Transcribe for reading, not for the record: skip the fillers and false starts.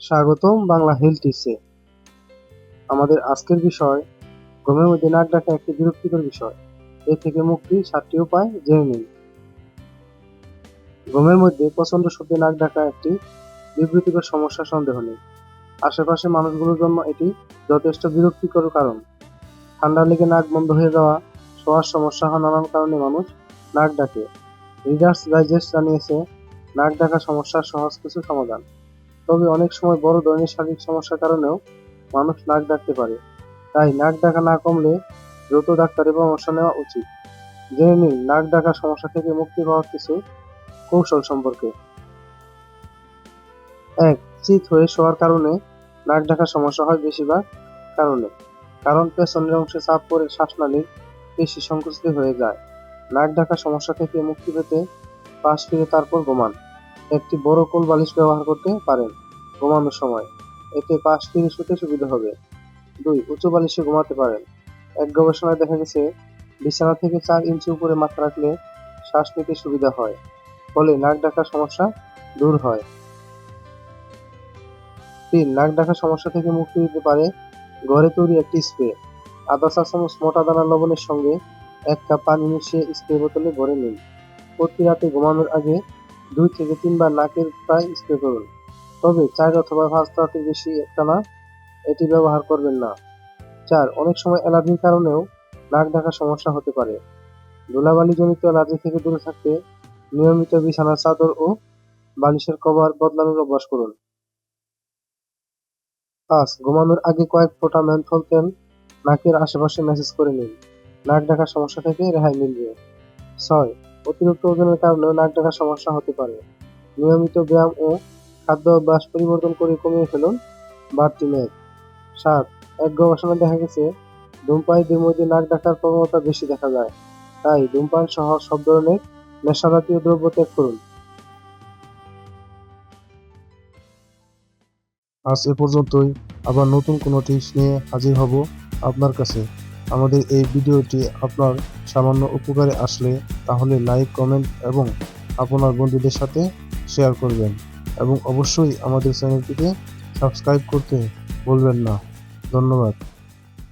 স্বাগতম বাংলা হেলথ টিপসে। আমাদের আজকের বিষয়, ঘুমের মধ্যে নাক ডাকা একটি বিরক্তিকর বিষয়। এ থেকে মুক্তির 7টি উপায় জেনে নিন। ঘুমের মধ্যে প্রচণ্ড শব্দে নাক ডাকা একটি বিব্রতিকর সমস্যা, সন্দেহ নেই। আশেপাশের মানুষগুলোর জন্য এটি যথেষ্ট বিরক্তিকর কারণ। ঠান্ডা লেগে নাক বন্ধ হয়ে যাওয়া, শোয়ার সমস্যা হওয়া, নানান কারণে মানুষ নাক ডাকে। রিডার্স ডাইজেস্ট জানিয়েছে নাক ডাকা সমস্যার সহজ কিছু সমাধান। তবে অনেক সময় বড় ধরনের শারীরিক সমস্যার কারণেও মানুষ নাক ডাকতে পারে। তাই নাক ডাকা না কমলে দ্রুত ডাক্তারের পরামর্শ নেওয়া উচিত। জেনে নিন নাক ডাকা সমস্যা থেকে মুক্তি পাওয়ার কিছু কৌশল সম্পর্কে। 1. চিত হয়ে শোয়ার কারণে নাক ডাকার সমস্যা হয় বেশিরভাগ কারণে। কারণ পেছনের অংশে চাপ পড়ে শ্বাসনালীর পেশি সংকুচিত হয়ে যায়। নাক ডাকা সমস্যা থেকে মুক্তি পেতে পাশ ফিরে তারপর ঘুমান। একটি বড় কোল বালিশ ব্যবহার করতে পারেন ঘুমানোর সময়, এতে পাশ ফিরে শুতে সুবিধা হবে। 2. উঁচু বালিশে ঘুমাতে পারেন। এক গবেষণায় দেখা গেছে বিছানা থেকে 4 ইঞ্চি উপরে মাথা রাখলে শ্বাস নিতে সুবিধা হয়, ফলে নাক ডাকার সমস্যা দূর হয়। 3. নাক ডাকার সমস্যা থেকে মুক্তি দিতে পারে ঘরে তৈরি একটি স্প্রে। আধা চা চামচ মোটা দানার লবণের সঙ্গে 1 কাপ পানি মিশিয়ে স্প্রে বোতলে ভরে নিন। প্রতি রাতে ঘুমানোর আগে 2 থেকে 3 বার নাকের প্রায় স্প্রে করুন। তবে 4 অথবা 5 রাতের বেশি একটানা এটি ব্যবহার করবেন না। 4. অনেক সময় অ্যালার্জির কারণেও নাক ডাকার সমস্যা হতে পারে। ধুলাবালিজনিত অ্যালার্জি থেকে দূরে থাকতে নিয়মিত বিছানার চাদর ও বালিশের কভার বদলানোর অভ্যাস করুন। 5. ঘুমানোর আগে কয়েক ফোঁটা মেন্থল তেল নাকের আশেপাশে ম্যাসাজ করে নিন। নাক ডাকার সমস্যা থেকে রেহাই মিলবে। 6. অতিরিক্ত ওজনের কারণেও নাক ডাকার সমস্যা হতে পারে। নিয়মিত ব্যায়াম ও খাদ্য অভ্যাস পরিবর্তন করে কমিয়ে ফেলুন বাড়তি মেদ। 7. এক গবেষণায় দেখা গেছে ধূমপায়ীদের মধ্যে নাক ডাকার প্রবণতা বেশি দেখা যায়। তাই ধূমপান সহ সব ধরনের নেশাজাতীয় দ্রব্য ত্যাগ করুন। আজ এ পর্যন্তই। আবার নতুন কোনো টিপস নিয়ে হাজির হব আপনার কাছে। আমাদের এই ভিডিওটি আপনার সামান্য উপকারে আসলে তাহলে লাইক, কমেন্ট এবং আপনার বন্ধুদের সাথে শেয়ার করবেন, এবং অবশ্যই আমাদের চ্যানেলটিকে সাবস্ক্রাইব করতে ভুলবেন না। ধন্যবাদ।